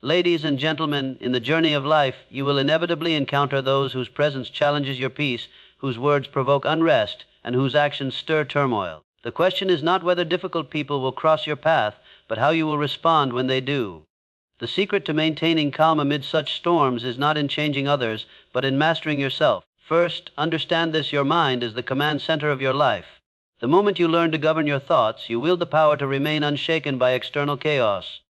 Ladies and gentlemen, in the journey of life, you will inevitably encounter those whose presence challenges your peace, whose words provoke unrest, and whose actions stir turmoil. The question is not whether difficult people will cross your path, but how you will respond when they do. The secret to maintaining calm amid such storms is not in changing others, but in mastering yourself. First, understand this: your mind is the command center of your life. The moment you learn to govern your thoughts, you wield the power to remain unshaken by external chaos.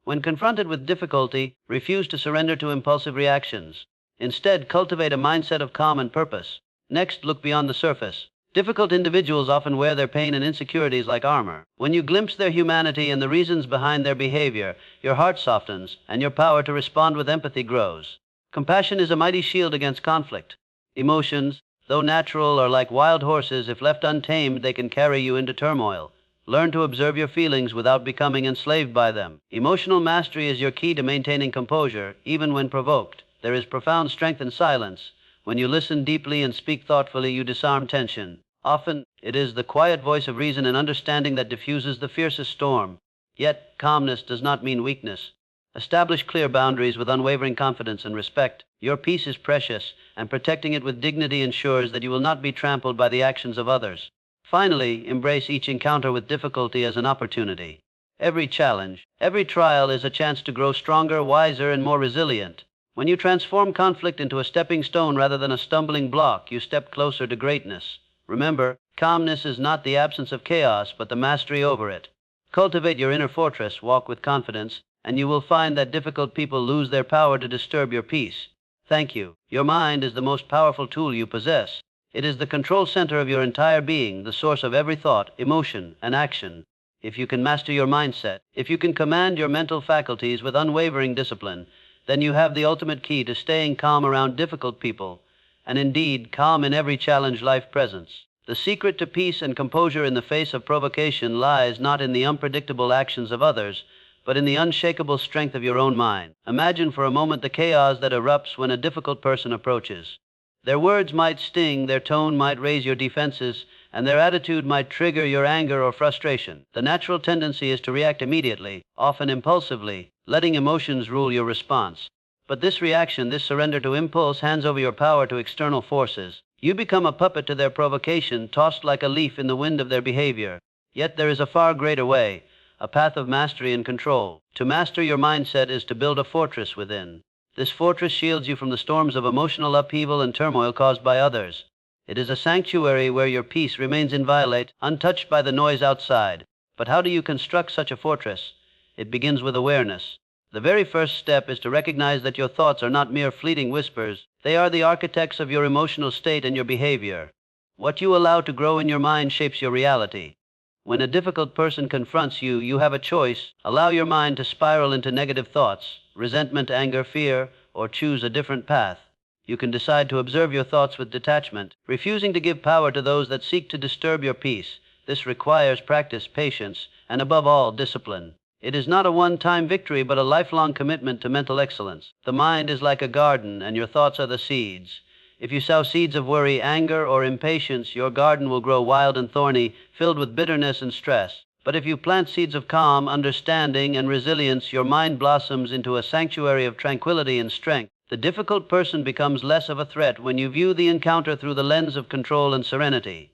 When confronted with difficulty, refuse to surrender to impulsive reactions. Instead, cultivate a mindset of calm and purpose. Next, look beyond the surface. Difficult individuals often wear their pain and insecurities like armor. When you glimpse their humanity and the reasons behind their behavior, your heart softens, and your power to respond with empathy grows. Compassion is a mighty shield against conflict. Emotions, though natural, are like wild horses. If left untamed, they can carry you into turmoil. Learn to observe your feelings without becoming enslaved by them. Emotional mastery is your key to maintaining composure, even when provoked. There is profound strength in silence. When you listen deeply and speak thoughtfully, you disarm tension. Often, it is the quiet voice of reason and understanding that diffuses the fiercest storm. Yet, calmness does not mean weakness. Establish clear boundaries with unwavering confidence and respect. Your peace is precious, and protecting it with dignity ensures that you will not be trampled by the actions of others. Finally, embrace each encounter with difficulty as an opportunity. Every challenge, every trial is a chance to grow stronger, wiser, and more resilient. When you transform conflict into a stepping stone rather than a stumbling block, you step closer to greatness. Remember, calmness is not the absence of chaos, but the mastery over it. Cultivate your inner fortress, walk with confidence, and you will find that difficult people lose their power to disturb your peace. Thank you. Your mind is the most powerful tool you possess. It is the control center of your entire being, the source of every thought, emotion, and action. If you can master your mindset, if you can command your mental faculties with unwavering discipline, then you have the ultimate key to staying calm around difficult people, and indeed, calm in every challenge life presents. The secret to peace and composure in the face of provocation lies not in the unpredictable actions of others, but in the unshakable strength of your own mind. Imagine for a moment the chaos that erupts when a difficult person approaches. Their words might sting, their tone might raise your defenses, and their attitude might trigger your anger or frustration. The natural tendency is to react immediately, often impulsively, letting emotions rule your response. But this reaction, this surrender to impulse, hands over your power to external forces. You become a puppet to their provocation, tossed like a leaf in the wind of their behavior. Yet there is a far greater way, a path of mastery and control. To master your mindset is to build a fortress within. This fortress shields you from the storms of emotional upheaval and turmoil caused by others. It is a sanctuary where your peace remains inviolate, untouched by the noise outside. But how do you construct such a fortress? It begins with awareness. The very first step is to recognize that your thoughts are not mere fleeting whispers. They are the architects of your emotional state and your behavior. What you allow to grow in your mind shapes your reality. When a difficult person confronts you, you have a choice. Allow your mind to spiral into negative thoughts, resentment, anger, fear, or choose a different path. You can decide to observe your thoughts with detachment, refusing to give power to those that seek to disturb your peace. This requires practice, patience, and above all, discipline. It is not a one-time victory, but a lifelong commitment to mental excellence. The mind is like a garden, and your thoughts are the seeds. If you sow seeds of worry, anger, or impatience, your garden will grow wild and thorny, filled with bitterness and stress. But if you plant seeds of calm, understanding, and resilience, your mind blossoms into a sanctuary of tranquility and strength. The difficult person becomes less of a threat when you view the encounter through the lens of control and serenity.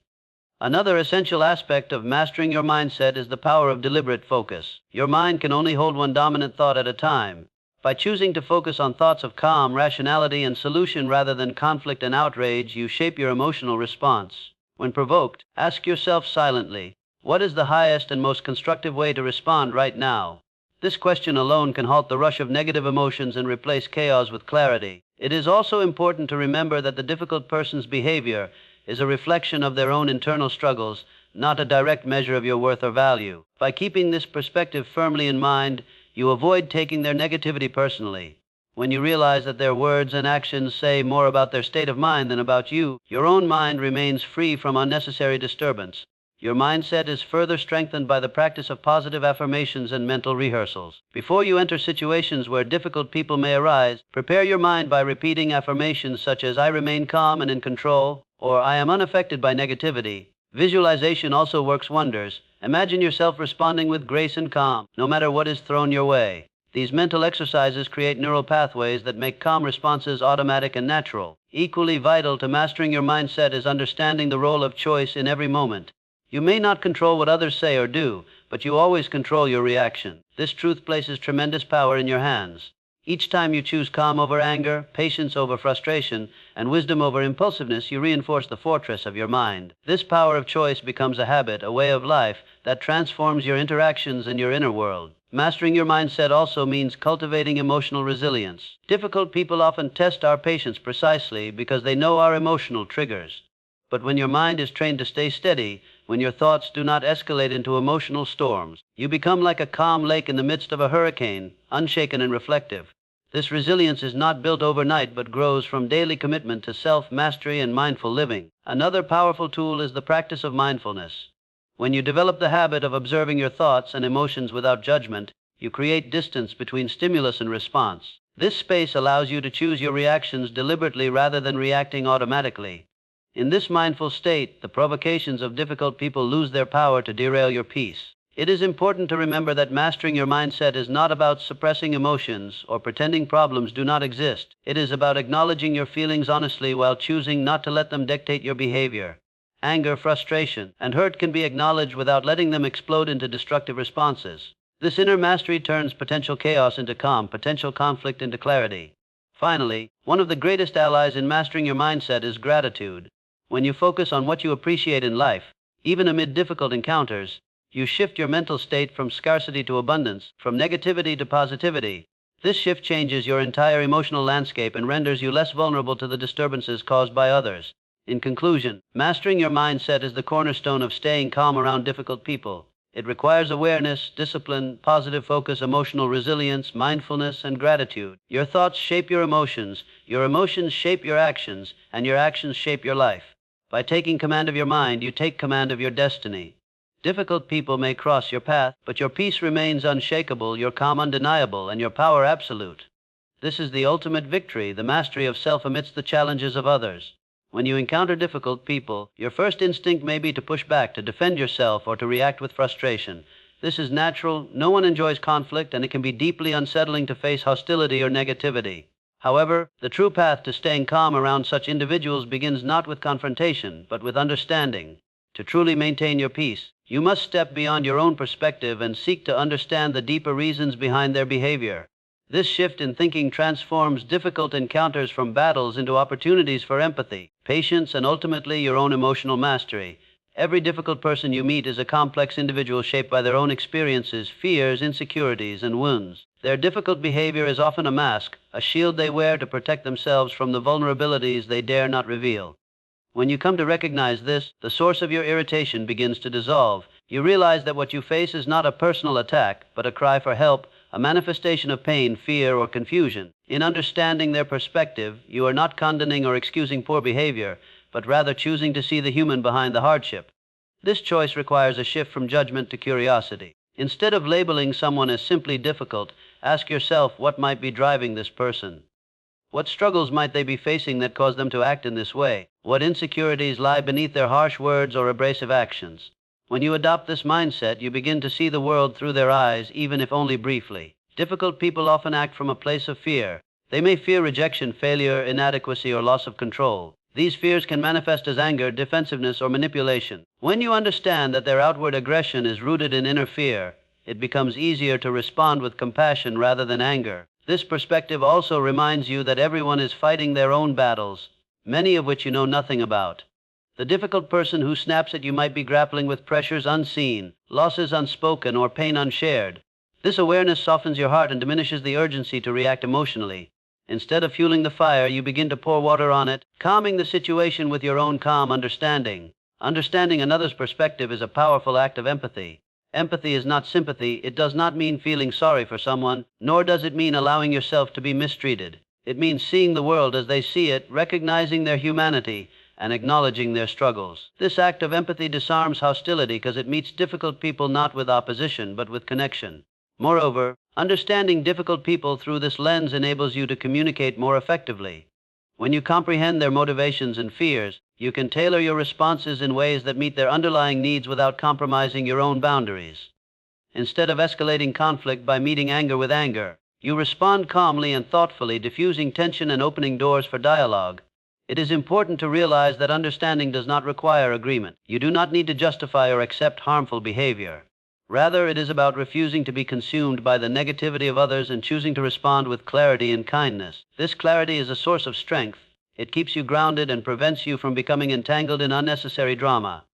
Another essential aspect of mastering your mindset is the power of deliberate focus. Your mind can only hold one dominant thought at a time. By choosing to focus on thoughts of calm, rationality, and solution rather than conflict and outrage, you shape your emotional response. When provoked, ask yourself silently, what is the highest and most constructive way to respond right now? This question alone can halt the rush of negative emotions and replace chaos with clarity. It is also important to remember that the difficult person's behavior is a reflection of their own internal struggles, not a direct measure of your worth or value. By keeping this perspective firmly in mind, you avoid taking their negativity personally. When you realize that their words and actions say more about their state of mind than about you, your own mind remains free from unnecessary disturbance. Your mindset is further strengthened by the practice of positive affirmations and mental rehearsals. Before you enter situations where difficult people may arise, prepare your mind by repeating affirmations such as, I remain calm and in control, or I am unaffected by negativity. Visualization also works wonders. Imagine yourself responding with grace and calm, no matter what is thrown your way. These mental exercises create neural pathways that make calm responses automatic and natural. Equally vital to mastering your mindset is understanding the role of choice in every moment. You may not control what others say or do, but you always control your reaction. This truth places tremendous power in your hands. Each time you choose calm over anger, patience over frustration, and wisdom over impulsiveness, you reinforce the fortress of your mind. This power of choice becomes a habit, a way of life, that transforms your interactions and your inner world. Mastering your mindset also means cultivating emotional resilience. Difficult people often test our patience precisely because they know our emotional triggers. But when your mind is trained to stay steady, when your thoughts do not escalate into emotional storms, you become like a calm lake in the midst of a hurricane, unshaken and reflective. This resilience is not built overnight but grows from daily commitment to self-mastery and mindful living. Another powerful tool is the practice of mindfulness. When you develop the habit of observing your thoughts and emotions without judgment, you create distance between stimulus and response. This space allows you to choose your reactions deliberately rather than reacting automatically. In this mindful state, the provocations of difficult people lose their power to derail your peace. It is important to remember that mastering your mindset is not about suppressing emotions or pretending problems do not exist. It is about acknowledging your feelings honestly while choosing not to let them dictate your behavior. Anger, frustration, and hurt can be acknowledged without letting them explode into destructive responses. This inner mastery turns potential chaos into calm, potential conflict into clarity. Finally, one of the greatest allies in mastering your mindset is gratitude. When you focus on what you appreciate in life, even amid difficult encounters, you shift your mental state from scarcity to abundance, from negativity to positivity. This shift changes your entire emotional landscape and renders you less vulnerable to the disturbances caused by others. In conclusion, mastering your mindset is the cornerstone of staying calm around difficult people. It requires awareness, discipline, positive focus, emotional resilience, mindfulness, and gratitude. Your thoughts shape your emotions shape your actions, and your actions shape your life. By taking command of your mind, you take command of your destiny. Difficult people may cross your path, but your peace remains unshakable, your calm undeniable, and your power absolute. This is the ultimate victory, the mastery of self amidst the challenges of others. When you encounter difficult people, your first instinct may be to push back, to defend yourself, or to react with frustration. This is natural. No one enjoys conflict, and it can be deeply unsettling to face hostility or negativity. However, the true path to staying calm around such individuals begins not with confrontation, but with understanding. To truly maintain your peace, you must step beyond your own perspective and seek to understand the deeper reasons behind their behavior. This shift in thinking transforms difficult encounters from battles into opportunities for empathy, patience, and ultimately your own emotional mastery. Every difficult person you meet is a complex individual shaped by their own experiences, fears, insecurities, and wounds. Their difficult behavior is often a mask, a shield they wear to protect themselves from the vulnerabilities they dare not reveal. When you come to recognize this, the source of your irritation begins to dissolve. You realize that what you face is not a personal attack, but a cry for help, a manifestation of pain, fear, or confusion. In understanding their perspective, you are not condoning or excusing poor behavior, but rather choosing to see the human behind the hardship. This choice requires a shift from judgment to curiosity. Instead of labeling someone as simply difficult, ask yourself what might be driving this person. What struggles might they be facing that cause them to act in this way? What insecurities lie beneath their harsh words or abrasive actions? When you adopt this mindset, you begin to see the world through their eyes, even if only briefly. Difficult people often act from a place of fear. They may fear rejection, failure, inadequacy, or loss of control. These fears can manifest as anger, defensiveness, or manipulation. When you understand that their outward aggression is rooted in inner fear, it becomes easier to respond with compassion rather than anger. This perspective also reminds you that everyone is fighting their own battles, many of which you know nothing about. The difficult person who snaps at you might be grappling with pressures unseen, losses unspoken, or pain unshared. This awareness softens your heart and diminishes the urgency to react emotionally. Instead of fueling the fire, you begin to pour water on it, calming the situation with your own calm understanding. Understanding another's perspective is a powerful act of empathy. Empathy is not sympathy. It does not mean feeling sorry for someone, nor does it mean allowing yourself to be mistreated. It means seeing the world as they see it, recognizing their humanity, and acknowledging their struggles. This act of empathy disarms hostility because it meets difficult people not with opposition, but with connection. Moreover, understanding difficult people through this lens enables you to communicate more effectively. When you comprehend their motivations and fears, you can tailor your responses in ways that meet their underlying needs without compromising your own boundaries. Instead of escalating conflict by meeting anger with anger, You respond calmly and thoughtfully, diffusing tension and opening doors for dialogue. It is important to realize that understanding does not require agreement. You do not need to justify or accept harmful behavior. Rather, it is about refusing to be consumed by the negativity of others and choosing to respond with clarity and kindness. This clarity is a source of strength. It keeps you grounded and prevents you from becoming entangled in unnecessary drama.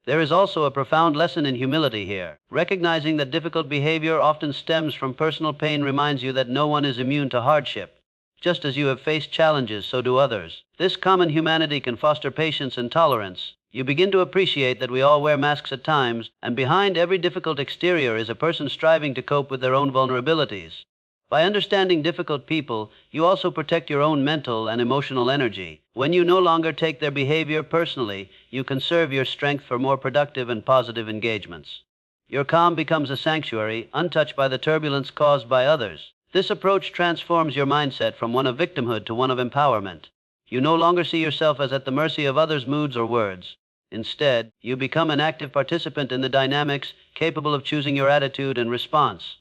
There is also a profound lesson in humility here. Recognizing that difficult behavior often stems from personal pain reminds you that no one is immune to hardship. Just as you have faced challenges, so do others. This common humanity can foster patience and tolerance. You begin to appreciate that we all wear masks at times, and behind every difficult exterior is a person striving to cope with their own vulnerabilities. By understanding difficult people, you also protect your own mental and emotional energy. When you no longer take their behavior personally, you conserve your strength for more productive and positive engagements. Your calm becomes a sanctuary, untouched by the turbulence caused by others. This approach transforms your mindset from one of victimhood to one of empowerment. You no longer see yourself as at the mercy of others' moods or words. Instead, you become an active participant in the dynamics, capable of choosing your attitude and response.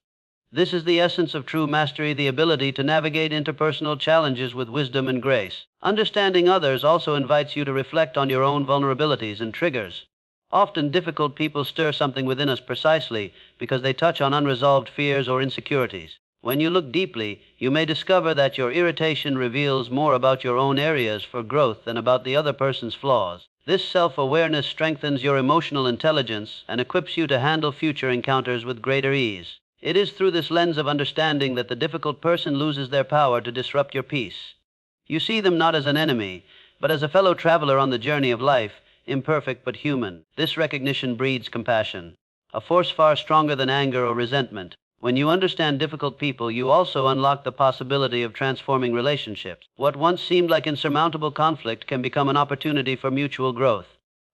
This is the essence of true mastery, the ability to navigate interpersonal challenges with wisdom and grace. Understanding others also invites you to reflect on your own vulnerabilities and triggers. Often difficult people stir something within us precisely because they touch on unresolved fears or insecurities. When you look deeply, you may discover that your irritation reveals more about your own areas for growth than about the other person's flaws. This self-awareness strengthens your emotional intelligence and equips you to handle future encounters with greater ease. It is through this lens of understanding that the difficult person loses their power to disrupt your peace. You see them not as an enemy, but as a fellow traveler on the journey of life, imperfect but human. This recognition breeds compassion, a force far stronger than anger or resentment. When you understand difficult people, you also unlock the possibility of transforming relationships. What once seemed like insurmountable conflict can become an opportunity for mutual growth.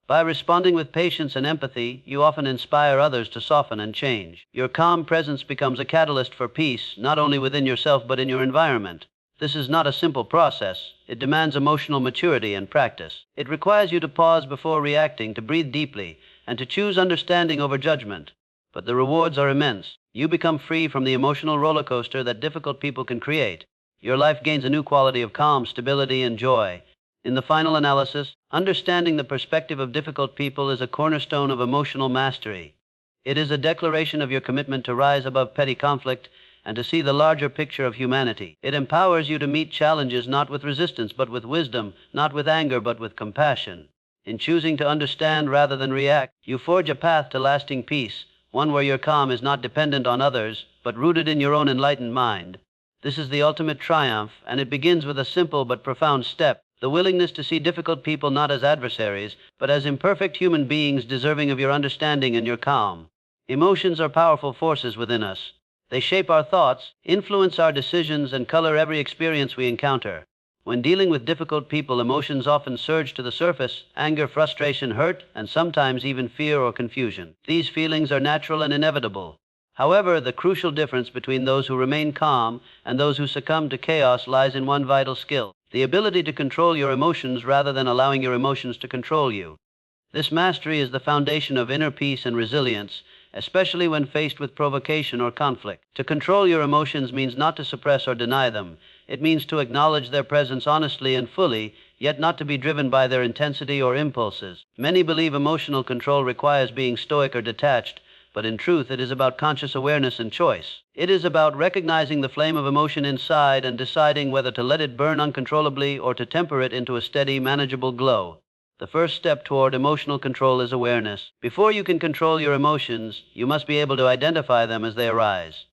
By responding with patience and empathy, you often inspire others to soften and change. Your calm presence becomes a catalyst for peace, not only within yourself but in your environment. This is not a simple process. It demands emotional maturity and practice. It requires you to pause before reacting, to breathe deeply, and to choose understanding over judgment. But the rewards are immense. You become free from the emotional roller coaster that difficult people can create. Your life gains a new quality of calm, stability, and joy. In the final analysis, understanding the perspective of difficult people is a cornerstone of emotional mastery. It is a declaration of your commitment to rise above petty conflict and to see the larger picture of humanity. It empowers you to meet challenges not with resistance but with wisdom, not with anger but with compassion. In choosing to understand rather than react, you forge a path to lasting peace, one where your calm is not dependent on others, but rooted in your own enlightened mind. This is the ultimate triumph, and it begins with a simple but profound step: the willingness to see difficult people not as adversaries, but as imperfect human beings deserving of your understanding and your calm. Emotions are powerful forces within us. They shape our thoughts, influence our decisions, and color every experience we encounter. When dealing with difficult people, emotions often surge to the surface: anger, frustration, hurt, and sometimes even fear or confusion. These feelings are natural and inevitable. However, the crucial difference between those who remain calm and those who succumb to chaos lies in one vital skill: the ability to control your emotions rather than allowing your emotions to control you. This mastery is the foundation of inner peace and resilience, especially when faced with provocation or conflict. To control your emotions means not to suppress or deny them. It means to acknowledge their presence honestly and fully, yet not to be driven by their intensity or impulses. Many believe emotional control requires being stoic or detached, but in truth it is about conscious awareness and choice. It is about recognizing the flame of emotion inside and deciding whether to let it burn uncontrollably or to temper it into a steady, manageable glow. The first step toward emotional control is awareness. Before you can control your emotions, you must be able to identify them as they arise.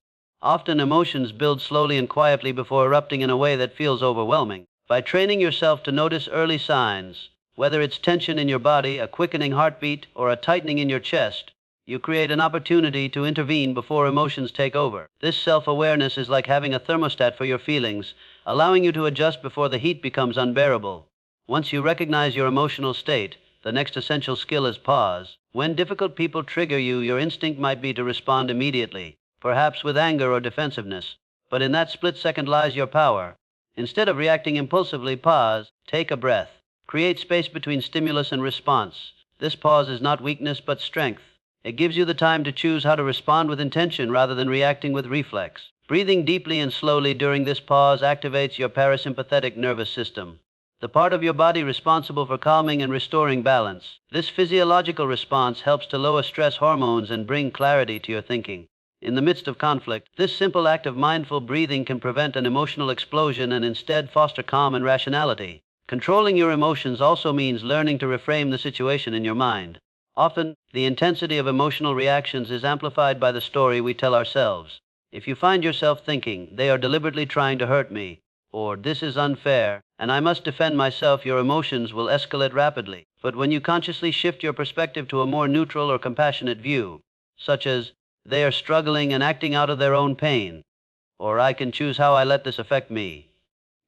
Often emotions build slowly and quietly before erupting in a way that feels overwhelming. By training yourself to notice early signs, whether it's tension in your body, a quickening heartbeat, or a tightening in your chest, you create an opportunity to intervene before emotions take over. This self-awareness is like having a thermostat for your feelings, allowing you to adjust before the heat becomes unbearable. Once you recognize your emotional state, the next essential skill is pause. When difficult people trigger you, your instinct might be to respond immediately, perhaps with anger or defensiveness. But in that split second lies your power. Instead of reacting impulsively, pause, take a breath. Create space between stimulus and response. This pause is not weakness but strength. It gives you the time to choose how to respond with intention rather than reacting with reflex. Breathing deeply and slowly during this pause activates your parasympathetic nervous system, the part of your body responsible for calming and restoring balance. This physiological response helps to lower stress hormones and bring clarity to your thinking. In the midst of conflict, this simple act of mindful breathing can prevent an emotional explosion and instead foster calm and rationality. Controlling your emotions also means learning to reframe the situation in your mind. Often, the intensity of emotional reactions is amplified by the story we tell ourselves. If you find yourself thinking, "They are deliberately trying to hurt me," or "This is unfair, and I must defend myself," your emotions will escalate rapidly. But when you consciously shift your perspective to a more neutral or compassionate view, such as, "They are struggling and acting out of their own pain," or "I can choose how I let this affect me,"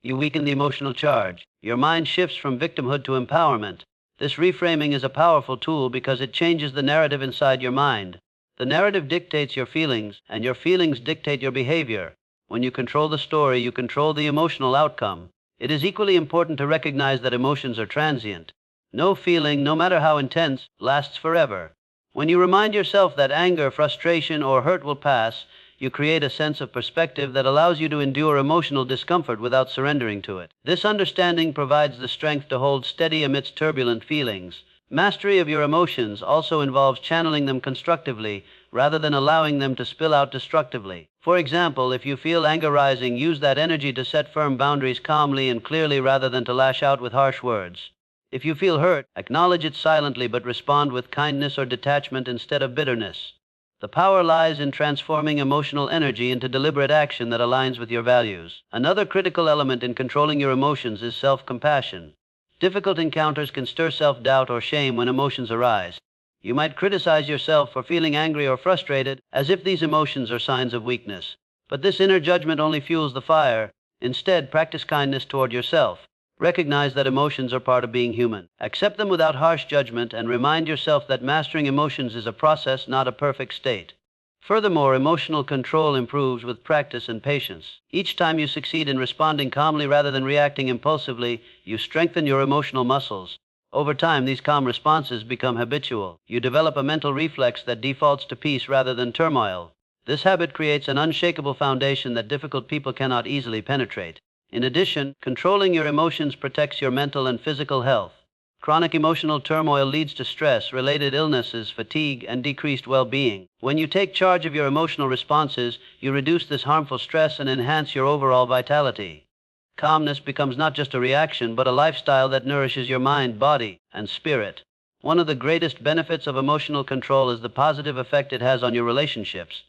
you weaken the emotional charge. Your mind shifts from victimhood to empowerment. This reframing is a powerful tool because it changes the narrative inside your mind. The narrative dictates your feelings, and your feelings dictate your behavior. When you control the story, you control the emotional outcome. It is equally important to recognize that emotions are transient. No feeling, no matter how intense, lasts forever. When you remind yourself that anger, frustration, or hurt will pass, you create a sense of perspective that allows you to endure emotional discomfort without surrendering to it. This understanding provides the strength to hold steady amidst turbulent feelings. Mastery of your emotions also involves channeling them constructively rather than allowing them to spill out destructively. For example, if you feel anger rising, use that energy to set firm boundaries calmly and clearly rather than to lash out with harsh words. If you feel hurt, acknowledge it silently but respond with kindness or detachment instead of bitterness. The power lies in transforming emotional energy into deliberate action that aligns with your values. Another critical element in controlling your emotions is self-compassion. Difficult encounters can stir self-doubt or shame when emotions arise. You might criticize yourself for feeling angry or frustrated, as if these emotions are signs of weakness. But this inner judgment only fuels the fire. Instead, practice kindness toward yourself. Recognize that emotions are part of being human. Accept them without harsh judgment and remind yourself that mastering emotions is a process, not a perfect state. Furthermore, emotional control improves with practice and patience. Each time you succeed in responding calmly rather than reacting impulsively, you strengthen your emotional muscles. Over time, these calm responses become habitual. You develop a mental reflex that defaults to peace rather than turmoil. This habit creates an unshakable foundation that difficult people cannot easily penetrate. In addition, controlling your emotions protects your mental and physical health. Chronic emotional turmoil leads to stress, related illnesses, fatigue, and decreased well-being. When you take charge of your emotional responses, you reduce this harmful stress and enhance your overall vitality. Calmness becomes not just a reaction, but a lifestyle that nourishes your mind, body, and spirit. One of the greatest benefits of emotional control is the positive effect it has on your relationships.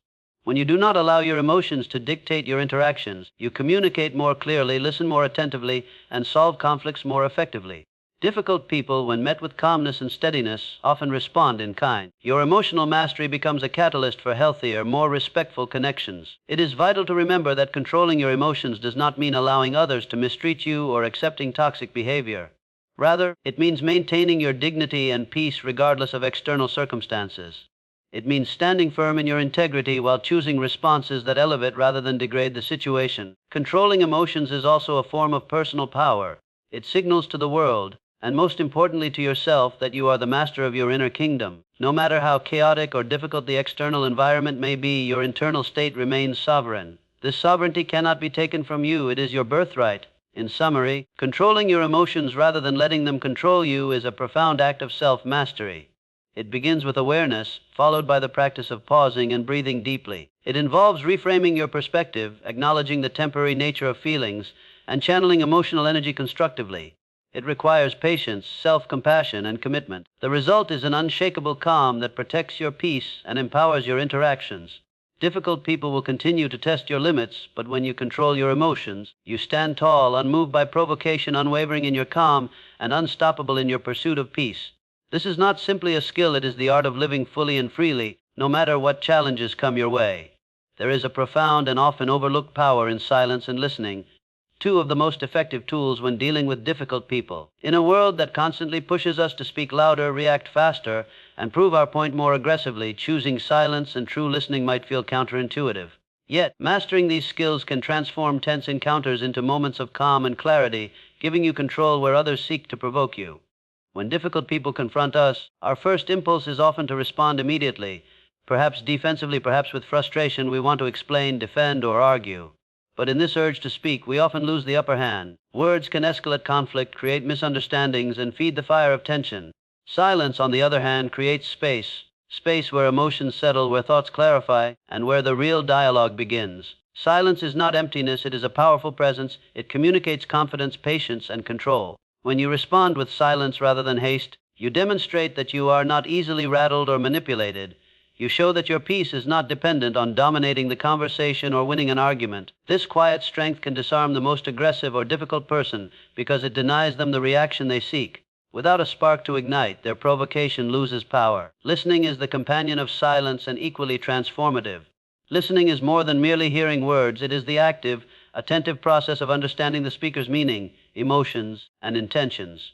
When you do not allow your emotions to dictate your interactions, you communicate more clearly, listen more attentively, and solve conflicts more effectively. Difficult people, when met with calmness and steadiness, often respond in kind. Your emotional mastery becomes a catalyst for healthier, more respectful connections. It is vital to remember that controlling your emotions does not mean allowing others to mistreat you or accepting toxic behavior. Rather, it means maintaining your dignity and peace regardless of external circumstances. It means standing firm in your integrity while choosing responses that elevate rather than degrade the situation. Controlling emotions is also a form of personal power. It signals to the world, and most importantly to yourself, that you are the master of your inner kingdom. No matter how chaotic or difficult the external environment may be, your internal state remains sovereign. This sovereignty cannot be taken from you. It is your birthright. In summary, controlling your emotions rather than letting them control you is a profound act of self-mastery. It begins with awareness, followed by the practice of pausing and breathing deeply. It involves reframing your perspective, acknowledging the temporary nature of feelings, and channeling emotional energy constructively. It requires patience, self-compassion, and commitment. The result is an unshakable calm that protects your peace and empowers your interactions. Difficult people will continue to test your limits, but when you control your emotions, you stand tall, unmoved by provocation, unwavering in your calm, and unstoppable in your pursuit of peace. This is not simply a skill, it is the art of living fully and freely, no matter what challenges come your way. There is a profound and often overlooked power in silence and listening, two of the most effective tools when dealing with difficult people. In a world that constantly pushes us to speak louder, react faster, and prove our point more aggressively, choosing silence and true listening might feel counterintuitive. Yet, mastering these skills can transform tense encounters into moments of calm and clarity, giving you control where others seek to provoke you. When difficult people confront us, our first impulse is often to respond immediately, Perhaps defensively, perhaps with frustration, we want to explain, defend, or argue. But in this urge to speak, we often lose the upper hand. Words can escalate conflict, create misunderstandings, and feed the fire of tension. Silence, on the other hand, creates space where emotions settle, where thoughts clarify, and where the real dialogue begins. Silence is not emptiness, it is a powerful presence. It communicates confidence, patience, and control. When you respond with silence rather than haste, you demonstrate that you are not easily rattled or manipulated. You show that your peace is not dependent on dominating the conversation or winning an argument. This quiet strength can disarm the most aggressive or difficult person because it denies them the reaction they seek. Without a spark to ignite, their provocation loses power. Listening is the companion of silence and equally transformative. Listening is more than merely hearing words. It is the active, attentive process of understanding the speaker's meaning, emotions, and intentions.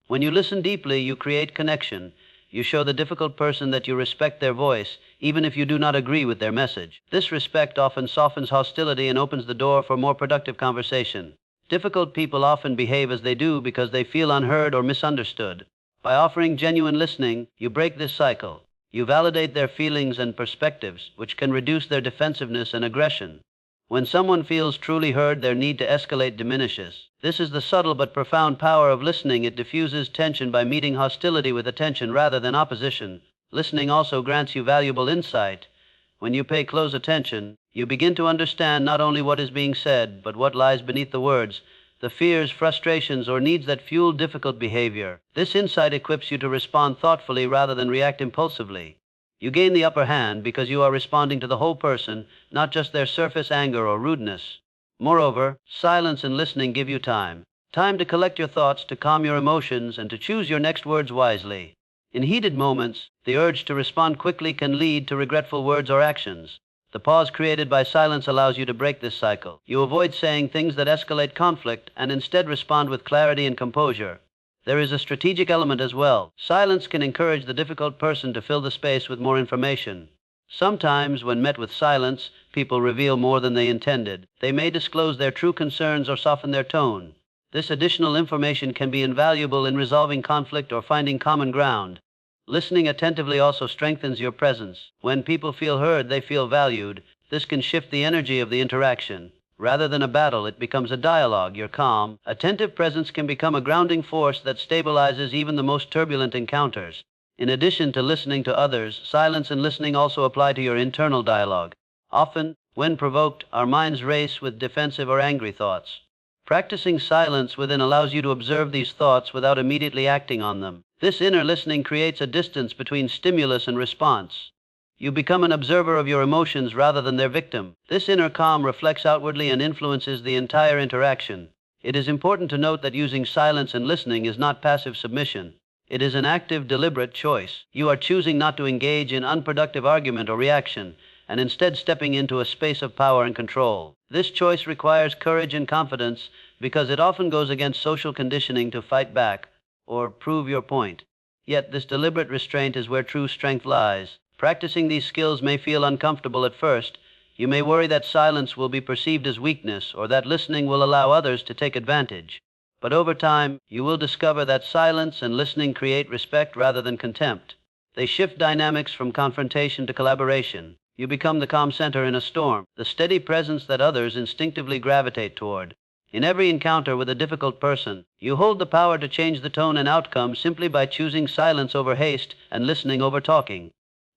When you listen deeply, you create connection. You show the difficult person that you respect their voice, even if you do not agree with their message. This respect often softens hostility and opens the door for more productive conversation. Difficult people often behave as they do because they feel unheard or misunderstood. By offering genuine listening, you break this cycle. You validate their feelings and perspectives, which can reduce their defensiveness and aggression. When someone feels truly heard, their need to escalate diminishes. This is the subtle but profound power of listening. It diffuses tension by meeting hostility with attention rather than opposition. Listening also grants you valuable insight. When you pay close attention, you begin to understand not only what is being said, but what lies beneath the words, the fears, frustrations, or needs that fuel difficult behavior. This insight equips you to respond thoughtfully rather than react impulsively. You gain the upper hand because you are responding to the whole person, not just their surface anger or rudeness. Moreover, silence and listening give you time. Time to collect your thoughts, to calm your emotions, and to choose your next words wisely. In heated moments, the urge to respond quickly can lead to regretful words or actions. The pause created by silence allows you to break this cycle. You avoid saying things that escalate conflict and instead respond with clarity and composure. There is a strategic element as well. Silence can encourage the difficult person to fill the space with more information. Sometimes, when met with silence, people reveal more than they intended. They may disclose their true concerns or soften their tone. This additional information can be invaluable in resolving conflict or finding common ground. Listening attentively also strengthens your presence. When people feel heard, they feel valued. This can shift the energy of the interaction. Rather than a battle, it becomes a dialogue. Your calm, attentive presence can become a grounding force that stabilizes even the most turbulent encounters. In addition to listening to others, silence and listening also apply to your internal dialogue. Often, when provoked, our minds race with defensive or angry thoughts. Practicing silence within allows you to observe these thoughts without immediately acting on them. This inner listening creates a distance between stimulus and response. You become an observer of your emotions rather than their victim. This inner calm reflects outwardly and influences the entire interaction. It is important to note that using silence and listening is not passive submission. It is an active, deliberate choice. You are choosing not to engage in unproductive argument or reaction, and instead stepping into a space of power and control. This choice requires courage and confidence because it often goes against social conditioning to fight back or prove your point. Yet this deliberate restraint is where true strength lies. Practicing these skills may feel uncomfortable at first. You may worry that silence will be perceived as weakness or that listening will allow others to take advantage. But over time, you will discover that silence and listening create respect rather than contempt. They shift dynamics from confrontation to collaboration. You become the calm center in a storm, the steady presence that others instinctively gravitate toward. In every encounter with a difficult person, you hold the power to change the tone and outcome simply by choosing silence over haste and listening over talking.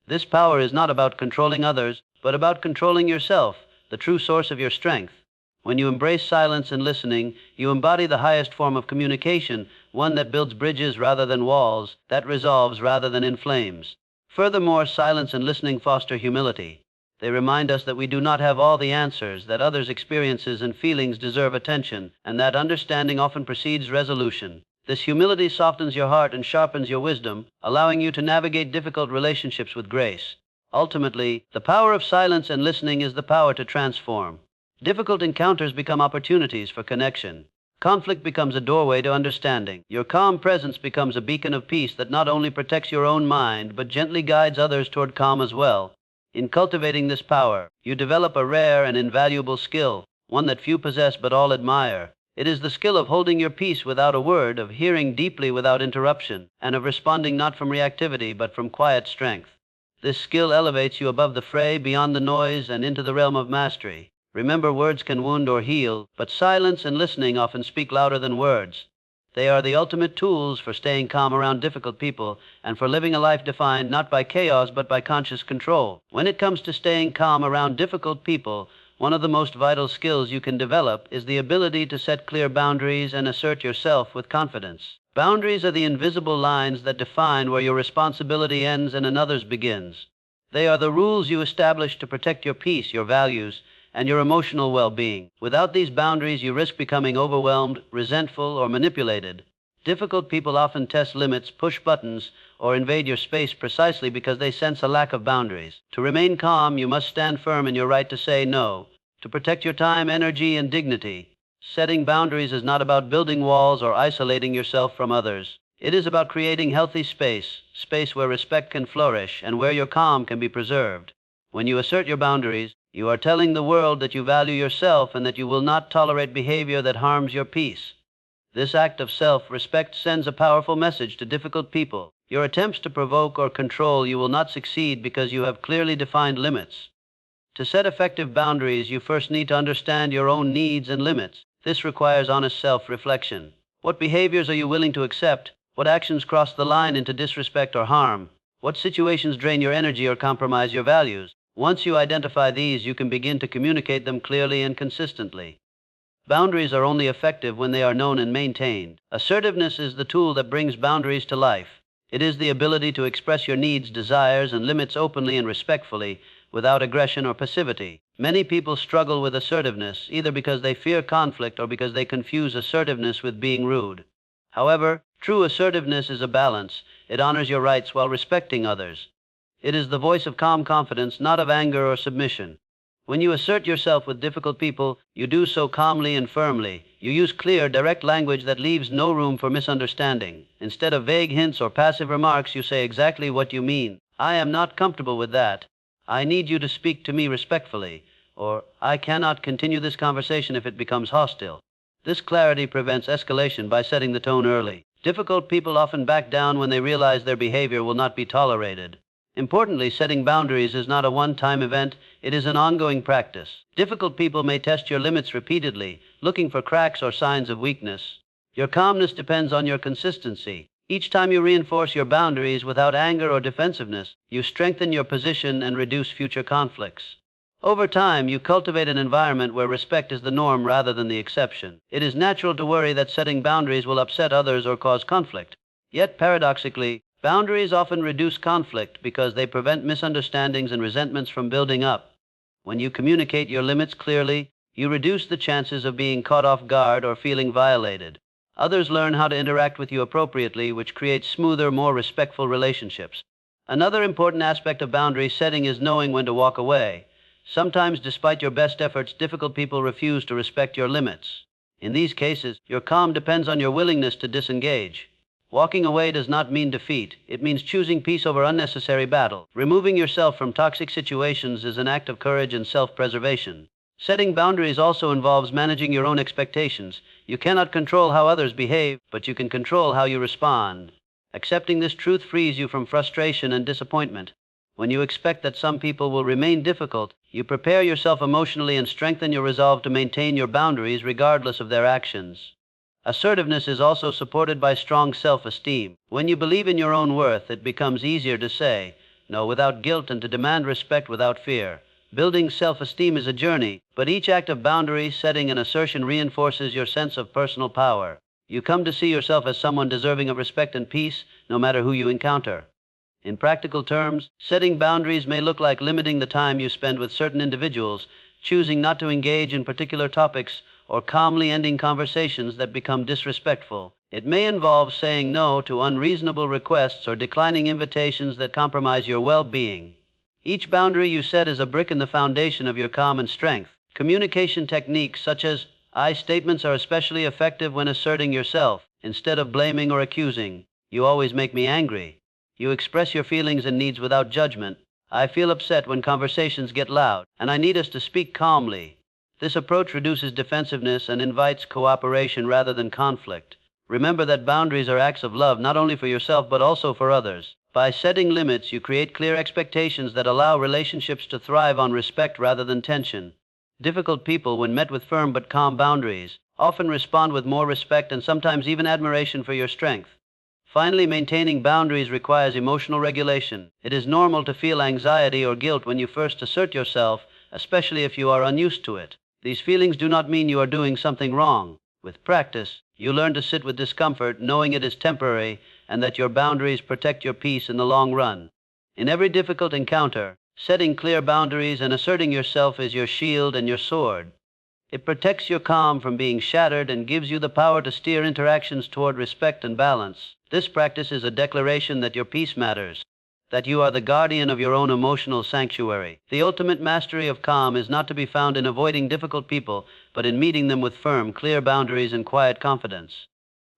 This power is not about controlling others, but about controlling yourself, the true source of your strength. When you embrace silence and listening, you embody the highest form of communication, one that builds bridges rather than walls, that resolves rather than inflames. Furthermore, silence and listening foster humility. They remind us that we do not have all the answers, that others' experiences and feelings deserve attention, and that understanding often precedes resolution. This humility softens your heart and sharpens your wisdom, allowing you to navigate difficult relationships with grace. Ultimately, the power of silence and listening is the power to transform. Difficult encounters become opportunities for connection. Conflict becomes a doorway to understanding. Your calm presence becomes a beacon of peace that not only protects your own mind, but gently guides others toward calm as well. In cultivating this power, you develop a rare and invaluable skill, one that few possess but all admire. It is the skill of holding your peace without a word, of hearing deeply without interruption, and of responding not from reactivity but from quiet strength. This skill elevates you above the fray, beyond the noise, and into the realm of mastery. Remember, words can wound or heal, but silence and listening often speak louder than words. They are the ultimate tools for staying calm around difficult people and for living a life defined not by chaos but by conscious control. When it comes to staying calm around difficult people, one of the most vital skills you can develop is the ability to set clear boundaries and assert yourself with confidence. Boundaries are the invisible lines that define where your responsibility ends and another's begins. They are the rules you establish to protect your peace, your values, and your emotional well-being. Without these boundaries, you risk becoming overwhelmed, resentful, or manipulated. Difficult people often test limits, push buttons, or invade your space precisely because they sense a lack of boundaries. To remain calm, you must stand firm in your right to say no, to protect your time, energy, and dignity. Setting boundaries is not about building walls or isolating yourself from others. It is about creating healthy space where respect can flourish and where your calm can be preserved. When you assert your boundaries, you are telling the world that you value yourself and that you will not tolerate behavior that harms your peace. This act of self-respect sends a powerful message to difficult people. Your attempts to provoke or control you will not succeed because you have clearly defined limits. To set effective boundaries, you first need to understand your own needs and limits. This requires honest self-reflection. What behaviors are you willing to accept? What actions cross the line into disrespect or harm? What situations drain your energy or compromise your values? Once you identify these, you can begin to communicate them clearly and consistently. Boundaries are only effective when they are known and maintained. Assertiveness is the tool that brings boundaries to life. It is the ability to express your needs, desires, and limits openly and respectfully, without aggression or passivity. Many people struggle with assertiveness, either because they fear conflict or because they confuse assertiveness with being rude. However, true assertiveness is a balance. It honors your rights while respecting others. It is the voice of calm confidence, not of anger or submission. When you assert yourself with difficult people, you do so calmly and firmly. You use clear, direct language that leaves no room for misunderstanding. Instead of vague hints or passive remarks, you say exactly what you mean. I am not comfortable with that. I need you to speak to me respectfully, or I cannot continue this conversation if it becomes hostile. This clarity prevents escalation by setting the tone early. Difficult people often back down when they realize their behavior will not be tolerated. Importantly, setting boundaries is not a one-time event, it is an ongoing practice. Difficult people may test your limits repeatedly, looking for cracks or signs of weakness. Your calmness depends on your consistency. Each time you reinforce your boundaries without anger or defensiveness, you strengthen your position and reduce future conflicts. Over time, you cultivate an environment where respect is the norm rather than the exception. It is natural to worry that setting boundaries will upset others or cause conflict. Yet, paradoxically, boundaries often reduce conflict because they prevent misunderstandings and resentments from building up. When you communicate your limits clearly, you reduce the chances of being caught off guard or feeling violated. Others learn how to interact with you appropriately, which creates smoother, more respectful relationships. Another important aspect of boundary setting is knowing when to walk away. Sometimes, despite your best efforts, difficult people refuse to respect your limits. In these cases, your calm depends on your willingness to disengage. Walking away does not mean defeat. It means choosing peace over unnecessary battle. Removing yourself from toxic situations is an act of courage and self-preservation. Setting boundaries also involves managing your own expectations. You cannot control how others behave, but you can control how you respond. Accepting this truth frees you from frustration and disappointment. When you expect that some people will remain difficult, you prepare yourself emotionally and strengthen your resolve to maintain your boundaries regardless of their actions. Assertiveness is also supported by strong self-esteem. When you believe in your own worth, it becomes easier to say no without guilt and to demand respect without fear. Building self-esteem is a journey, but each act of boundary setting and assertion reinforces your sense of personal power. You come to see yourself as someone deserving of respect and peace, no matter who you encounter. In practical terms, setting boundaries may look like limiting the time you spend with certain individuals, choosing not to engage in particular topics, or calmly ending conversations that become disrespectful. It may involve saying no to unreasonable requests or declining invitations that compromise your well-being. Each boundary you set is a brick in the foundation of your calm and strength. Communication techniques such as I statements are especially effective when asserting yourself. Instead of blaming or accusing, you always make me angry. You express your feelings and needs without judgment. I feel upset when conversations get loud, and I need us to speak calmly. This approach reduces defensiveness and invites cooperation rather than conflict. Remember that boundaries are acts of love not only for yourself but also for others. By setting limits, you create clear expectations that allow relationships to thrive on respect rather than tension. Difficult people, when met with firm but calm boundaries, often respond with more respect and sometimes even admiration for your strength. Finally, maintaining boundaries requires emotional regulation. It is normal to feel anxiety or guilt when you first assert yourself, especially if you are unused to it. These feelings do not mean you are doing something wrong. With practice, you learn to sit with discomfort, knowing it is temporary and that your boundaries protect your peace in the long run. In every difficult encounter, setting clear boundaries and asserting yourself is your shield and your sword. It protects your calm from being shattered and gives you the power to steer interactions toward respect and balance. This practice is a declaration that your peace matters, that you are the guardian of your own emotional sanctuary. The ultimate mastery of calm is not to be found in avoiding difficult people, but in meeting them with firm, clear boundaries and quiet confidence.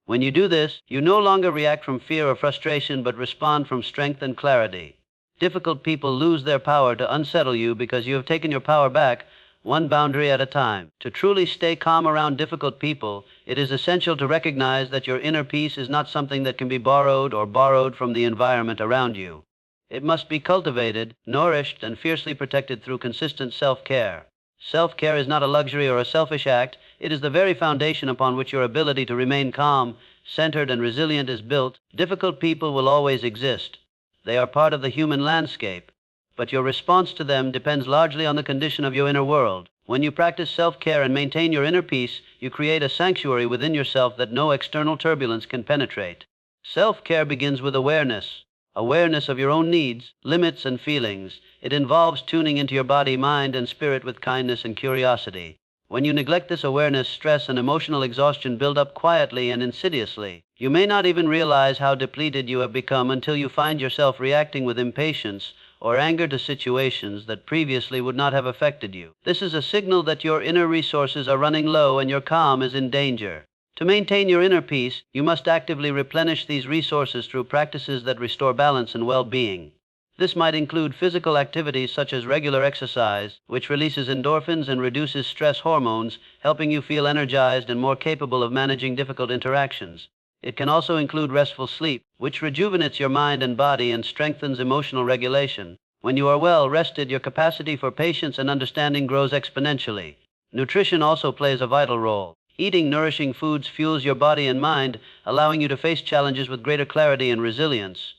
When you do this, you no longer react from fear or frustration, but respond from strength and clarity. Difficult people lose their power to unsettle you because you have taken your power back, one boundary at a time. To truly stay calm around difficult people, it is essential to recognize that your inner peace is not something that can be borrowed from the environment around you. It must be cultivated, nourished, and fiercely protected through consistent self-care. Self-care is not a luxury or a selfish act. It is the very foundation upon which your ability to remain calm, centered, and resilient is built. Difficult people will always exist. They are part of the human landscape, but your response to them depends largely on the condition of your inner world. When you practice self-care and maintain your inner peace, you create a sanctuary within yourself that no external turbulence can penetrate. Self-care begins with awareness of your own needs, limits, and feelings. It involves tuning into your body, mind, and spirit with kindness and curiosity. When you neglect this awareness, stress and emotional exhaustion build up quietly and insidiously. You may not even realize how depleted you have become until you find yourself reacting with impatience or anger to situations that previously would not have affected you. This is a signal that your inner resources are running low and your calm is in danger. To maintain your inner peace, you must actively replenish these resources through practices that restore balance and well-being. This might include physical activities such as regular exercise, which releases endorphins and reduces stress hormones, helping you feel energized and more capable of managing difficult interactions. It can also include restful sleep, which rejuvenates your mind and body and strengthens emotional regulation. When you are well rested, your capacity for patience and understanding grows exponentially. Nutrition also plays a vital role. Eating nourishing foods fuels your body and mind, allowing you to face challenges with greater clarity and resilience.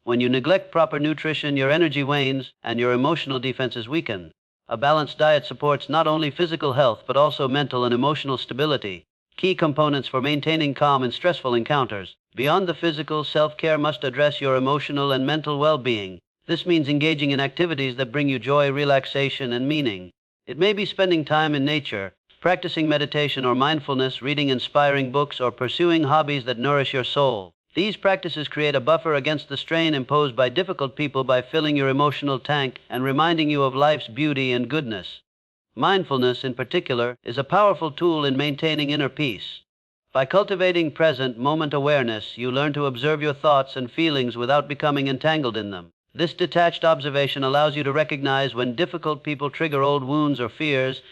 When you neglect proper nutrition, your energy wanes and your emotional defenses weaken. A balanced diet supports not only physical health but also mental and emotional stability, key components for maintaining calm in stressful encounters. Beyond the physical, self-care must address your emotional and mental well-being. This means engaging in activities that bring you joy, relaxation, and meaning. It may be spending time in nature, practicing meditation or mindfulness, reading inspiring books, or pursuing hobbies that nourish your soul. These practices create a buffer against the strain imposed by difficult people by filling your emotional tank and reminding you of life's beauty and goodness. Mindfulness, in particular, is a powerful tool in maintaining inner peace. By cultivating present moment awareness, you learn to observe your thoughts and feelings without becoming entangled in them. This detached observation allows you to recognize when difficult people trigger old wounds or fears,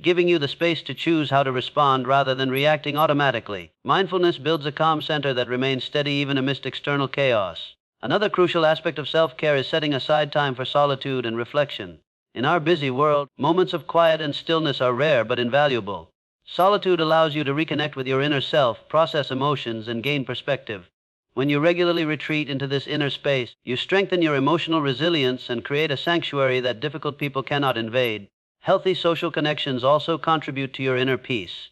giving you the space to choose how to respond rather than reacting automatically. Mindfulness builds a calm center that remains steady even amidst external chaos. Another crucial aspect of self-care is setting aside time for solitude and reflection. In our busy world, moments of quiet and stillness are rare but invaluable. Solitude allows you to reconnect with your inner self, process emotions, and gain perspective. When you regularly retreat into this inner space, you strengthen your emotional resilience and create a sanctuary that difficult people cannot invade. Healthy social connections also contribute to your inner peace.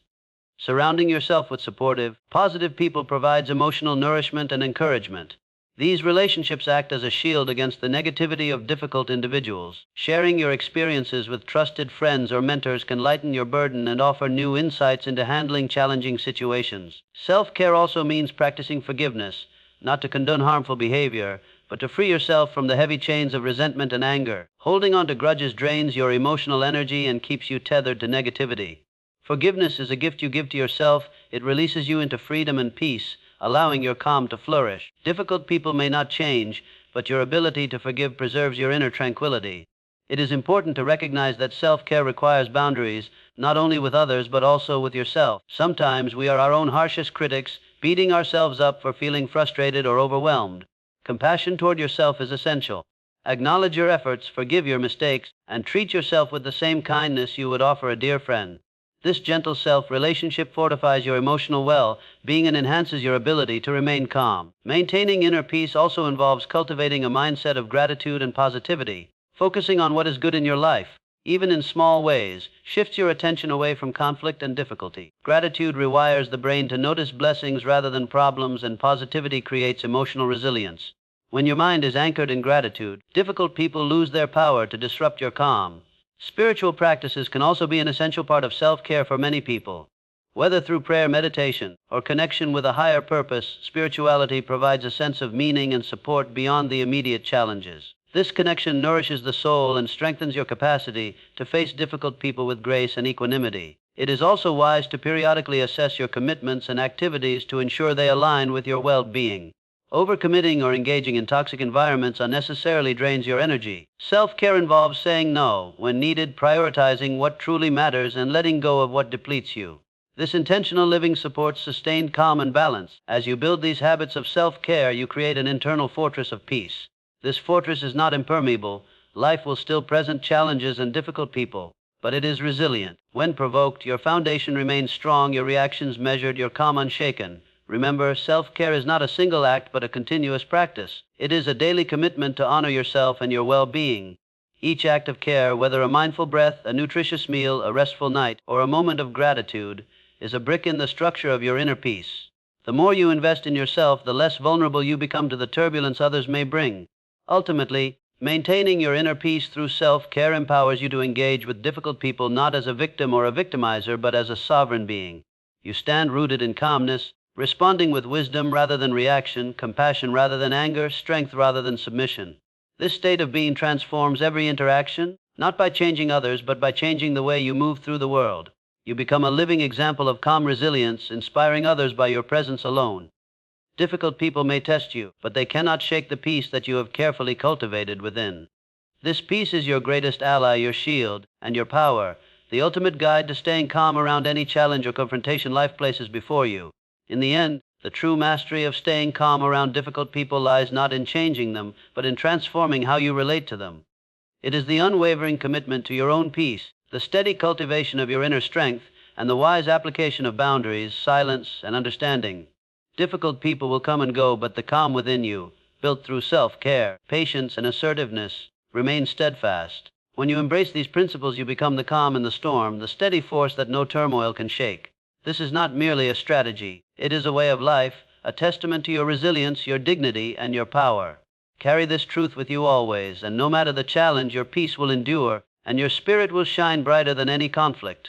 Surrounding yourself with supportive, positive people provides emotional nourishment and encouragement. These relationships act as a shield against the negativity of difficult individuals. Sharing your experiences with trusted friends or mentors can lighten your burden and offer new insights into handling challenging situations. Self-care also means practicing forgiveness, not to condone harmful behavior, but to free yourself from the heavy chains of resentment and anger. Holding on to grudges drains your emotional energy and keeps you tethered to negativity. Forgiveness is a gift you give to yourself. It releases you into freedom and peace, allowing your calm to flourish. Difficult people may not change, but your ability to forgive preserves your inner tranquility. It is important to recognize that self-care requires boundaries, not only with others but also with yourself. Sometimes we are our own harshest critics, beating ourselves up for feeling frustrated or overwhelmed. Compassion toward yourself is essential. Acknowledge your efforts, forgive your mistakes, and treat yourself with the same kindness you would offer a dear friend. This gentle self-relationship fortifies your emotional well-being and enhances your ability to remain calm. Maintaining inner peace also involves cultivating a mindset of gratitude and positivity. Focusing on what is good in your life, even in small ways, shifts your attention away from conflict and difficulty. Gratitude rewires the brain to notice blessings rather than problems, and positivity creates emotional resilience. When your mind is anchored in gratitude, difficult people lose their power to disrupt your calm. Spiritual practices can also be an essential part of self-care for many people. Whether through prayer, meditation, or connection with a higher purpose, spirituality provides a sense of meaning and support beyond the immediate challenges. This connection nourishes the soul and strengthens your capacity to face difficult people with grace and equanimity. It is also wise to periodically assess your commitments and activities to ensure they align with your well-being. Overcommitting or engaging in toxic environments unnecessarily drains your energy. Self-care involves saying no when needed, prioritizing what truly matters, and letting go of what depletes you. This intentional living supports sustained calm and balance. As you build these habits of self-care, you create an internal fortress of peace. This fortress is not impermeable. Life will still present challenges and difficult people, but it is resilient. When provoked, your foundation remains strong, your reactions measured, your calm unshaken. Remember, self-care is not a single act but a continuous practice. It is a daily commitment to honor yourself and your well-being. Each act of care, whether a mindful breath, a nutritious meal, a restful night, or a moment of gratitude, is a brick in the structure of your inner peace. The more you invest in yourself, the less vulnerable you become to the turbulence others may bring. Ultimately, maintaining your inner peace through self-care empowers you to engage with difficult people not as a victim or a victimizer, but as a sovereign being. You stand rooted in calmness, responding with wisdom rather than reaction, compassion rather than anger, strength rather than submission. This state of being transforms every interaction, not by changing others, but by changing the way you move through the world. You become a living example of calm resilience, inspiring others by your presence alone. Difficult people may test you, but they cannot shake the peace that you have carefully cultivated within. This peace is your greatest ally, your shield, and your power, the ultimate guide to staying calm around any challenge or confrontation life places before you. In the end, the true mastery of staying calm around difficult people lies not in changing them, but in transforming how you relate to them. It is the unwavering commitment to your own peace, the steady cultivation of your inner strength, and the wise application of boundaries, silence, and understanding. Difficult people will come and go, but the calm within you, built through self-care, patience, and assertiveness, remains steadfast. When you embrace these principles, you become the calm in the storm, the steady force that no turmoil can shake. This is not merely a strategy. It is a way of life, a testament to your resilience, your dignity, and your power. Carry this truth with you always, and no matter the challenge, your peace will endure, and your spirit will shine brighter than any conflict.